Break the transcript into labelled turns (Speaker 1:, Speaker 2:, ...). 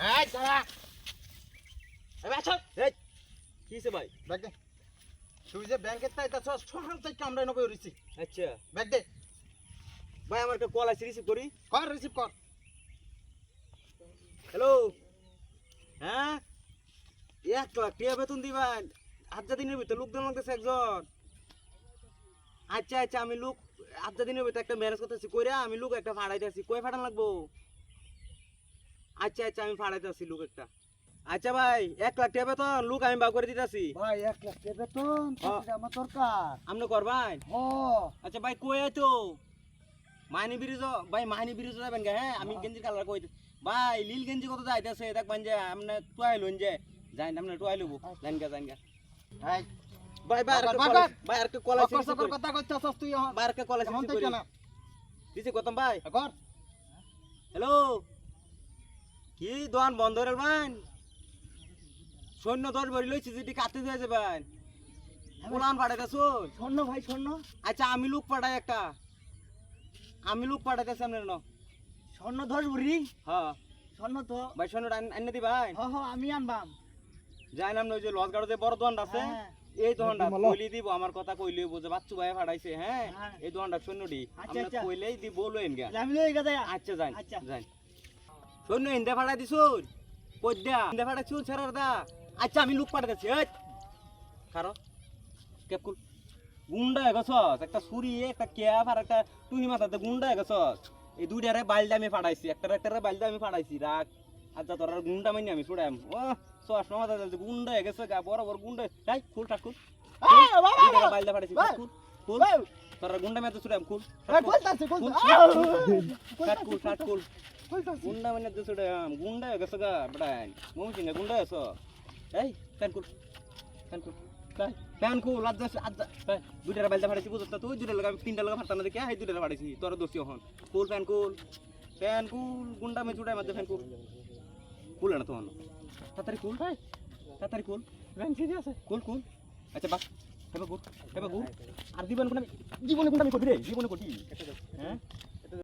Speaker 1: এই দাঁড়া এই আছো
Speaker 2: এই কিছে ভাই
Speaker 1: ব্যাগ দে তুই যে ব্যাংকের তাই তাছ সকাল থেকে আমরা নকই রইছি
Speaker 2: আচ্ছা
Speaker 1: ব্যাগ দে
Speaker 2: ভাই আমার একটা কল আছে রিসিভ করি
Speaker 1: কর রিসিভ কর
Speaker 2: হ্যালো হ্যাঁ 1 লাখ টাকা বেতন দিবেন আধা দিনের ভিতরে লোক দেন লাগতেছে একজন আচ্ছা আচ্ছা আমি লোক আধা দিনের ভিতরে একটা ম্যানেজ করতেছি কইরা আমি লোক একটা ফাড়াইতেছি কই ফাটান লাগবো আচ্ছা আচ্ছা আমি ফাড়াইতেছি লোক একটা আচ্ছা ভাই 1 লাখ টাকা বেতন লোক আমি বাগ করে দিতেছি
Speaker 1: ভাই 1 লাখ টাকা বেতন টাকা আমার দরকার
Speaker 2: আপনি করবেন
Speaker 1: ও
Speaker 2: আচ্ছা ভাই কই আইতো মাইনি ব্রিজ ভাই মাইনি ব্রিজ যাবেন গে হ্যাঁ আমি গেঞ্জি কালার কই ভাই লীল গেঞ্জি কত যাইতেছে দেখবেন যে আপনি টুয়াই লইন যে যাইন আপনি টুয়াই লইব জান গে
Speaker 1: ভাই
Speaker 2: ভাই ভাই ভাই আর কে কলেজ
Speaker 1: কথা কইতাছস তুই
Speaker 2: ভাই আর কে কলেজ
Speaker 1: এখন থেকে না
Speaker 2: দিছি কতম ভাই
Speaker 1: কর
Speaker 2: হ্যালো কি দোকান বন্ধ রে ভাই সৈন্য 10 ভরি লইছি যেটি কাটতে দিয়ে যাবেন কোলান পাঠাইতাছো
Speaker 1: স্বর্ণ ভাই স্বর্ণ
Speaker 2: আচ্ছা আমি লোক পাঠাই একটা আমি লোক পাঠাইতেছি আপনার ন
Speaker 1: স্বর্ণ 10 ভরি
Speaker 2: হ্যাঁ
Speaker 1: স্বর্ণ তো
Speaker 2: ভাই সৈন্য আইনে দি ভাই
Speaker 1: হ হ আমি আনবাম
Speaker 2: যাই নাম নই যে লজ গাড়ো যে বড় দোকানটা আছে
Speaker 1: হ্যাঁ।
Speaker 2: এই দোকানটা কইলি দিব আমার কথা কইলি বুঝে বাচ্চু ভাই ফাড়াইছে হ্যাঁ
Speaker 1: হ্যাঁ।
Speaker 2: এই দোকানটা সৈন্যডি
Speaker 1: আচ্ছা,
Speaker 2: আমরা
Speaker 1: আচ্ছা।
Speaker 2: কইলেই দিব লইন গা
Speaker 1: আমি লই গা যায়
Speaker 2: আচ্ছা যাই
Speaker 1: আচ্ছা।
Speaker 2: যাই সৈন্য ইন্দা ফাড়াই দিছুন কইদা ইন্দা ফাড়াইছুন ছাড়ার দা আচ্ছা আমি লোক পাঠাইতেছি এই কারো কেকুল গুন্ডা গছস একটা ছুরি একটা ক্যাপ আর একটা তুই মাথাতে গুন্ডা গছস এই দুইটারে বাইলদা আমি ফাড়াইছি একটা বাইলদা আমি ফাড়াইছি রাখ আচ্ছা তোর গুন্ডা মাইনি আমি ছুড়াম ও সস মাথা গুন্ডা গেছে গা বড় বড় গুন্ডা তাই খুল টাক খুল বাইলদা ফাড়াইছি খুল খুল তোর গুন্ডা মেতে ছুড়াম খুল
Speaker 1: বলতাছে
Speaker 2: কাট খুল গুন্ডা মানে তো ছুড়াম গুন্ডা গেছে গা বড়াই মৌসি না গুন্ডা গেছ এই প্যান খুল প্যান খুল আজ দুইটা বাইলদা ফাড়াইছি বুঝছ তুই দুইটা লাগা তিনটা লাগা ফাড়তা না দেখে এই দুইটা ফাড়াইছি তোর দোষী হন খুল প্যান খুল গুন্ডা মে ছুড়াই মধ্যে প্যান খুল খুল না তখন তাড়াতাড়ি খুল প্যান ঠিক আছে খুল আচ্ছা বাস হেবা গুড আর জীবনে কোন আমি জীবনে কোন আমি কবি রে জীবনে কটি হ্যাঁ